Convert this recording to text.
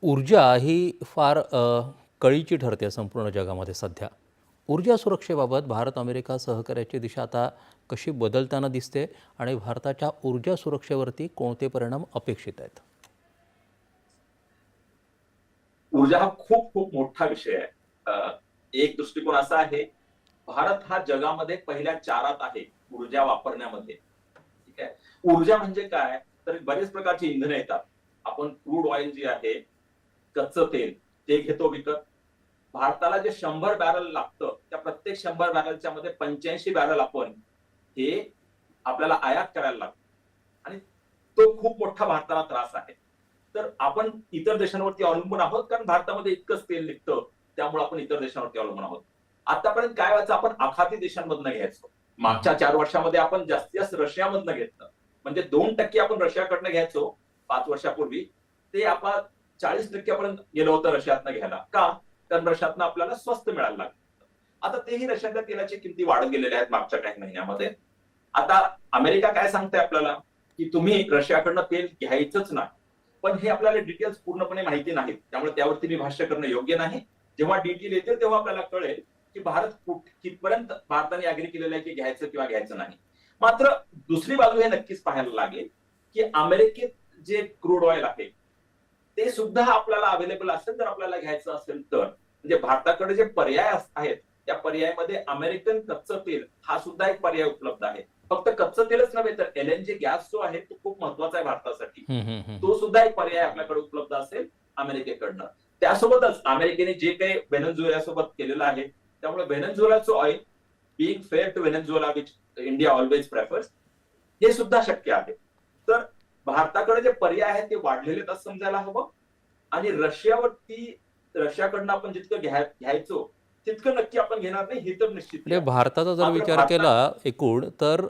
ऊर्जा ही फार कळीची ठरते संपूर्ण जगामध्ये सध्या. ऊर्जा सुरक्षेबाबत भारत अमेरिका सहकार्याची दिशा आता कशी बदलताना दिसते आणि भारताच्या ऊर्जा सुरक्षेवरती कोणते परिणाम अपेक्षित आहेत? ऊर्जा हा खूप खूप मोठा विषय आहे. एक दृष्टिकोन असा आहे, भारत हा जगामध्ये पहिल्या चारात आहे ऊर्जा वापरण्यामध्ये. ठीक आहे. ऊर्जा म्हणजे काय, तर बरेच प्रकारची इंधनं येतात. आपण क्रूड ऑइल जी आहे, कच्चं तेल ते घेतो विकत. भारताला जे 100 बॅरल लागतं, त्या प्रत्येक 100 बॅरलच्या मध्ये 85 बॅरल आपण हे आपल्याला आयात करायला लागतं आणि तो खूप मोठा भारताला त्रास आहे. तर आपण इतर देशांवरती अवलंबून आहोत, कारण भारतामध्ये इतकंच तेल निघतं, त्यामुळे आपण इतर देशांवरती अवलंबून आहोत. आतापर्यंत काय व्हायचं, आपण आखाती देशांमधनं घ्यायचो. मागच्या 4 वर्षामध्ये आपण जास्तीत जास्त रशियामधनं घेतलं. म्हणजे 2% आपण रशियाकडनं घ्यायचो 5 वर्षापूर्वी. ते आपण 40% पर्यंत गेलो होतं रशियातनं घ्यायला. का? कारण रशियातनं आपल्याला स्वस्त मिळायला लागलं. आता तेही रशियातल्या तेलाची किमती वाढत गेलेल्या आहेत मागच्या काही महिन्यामध्ये. आता अमेरिका काय सांगते आपल्याला, की तुम्ही रशियाकडनं तेल घ्यायचंच नाही. पण हे आपल्याला डिटेल्स पूर्णपणे माहिती नाहीत, त्यामुळे त्यावरती मी भाष्य करणं योग्य नाही. जेव्हा डिटेल येतील तेव्हा आपल्याला कळेल की भारत कितपर्यंत भारताने अग्री केलेलं आहे की घ्यायचं किंवा घ्यायचं नाही. मात्र दुसरी बाजू हे नक्कीच पाहायला लागेल की अमेरिकेत जे क्रूड ऑइल आहे ते सुद्धा आपल्याला अवेलेबल असेल, जर आपल्याला घ्यायचं असेल तर. म्हणजे भारताकडे जे पर्याय आहेत त्या पर्यायामध्ये अमेरिकन कच्चं तेल हा सुद्धा एक पर्याय उपलब्ध आहे. फक्त कच्चं तेलच नव्हे तर एलएनजी गॅस जो आहे तो खूप महत्वाचा आहे भारतासाठी. तो सुद्धा एक पर्याय आपल्याकडे उपलब्ध असेल अमेरिकेकडनं. त्यासोबतच अमेरिकेने जे काही व्हेनेझुएला सोबत केलेलं आहे, त्यामुळे व्हेनेझुएलाचं oil being fair to Venezuela which India always prefers, हे सुद्धा शक्य आहे. तर भारताकडे जे पर्याय आहेत ते वाढलेले आहेत असं समजायला हवं. आणि रशियाकडनं आपण जितकं घ्यायचो तितकं नक्की आपण घेणार नाही, हे तर निश्चित म्हणजे आहे. भारताचा जर मात्र विचार भारतात केला एकूण तर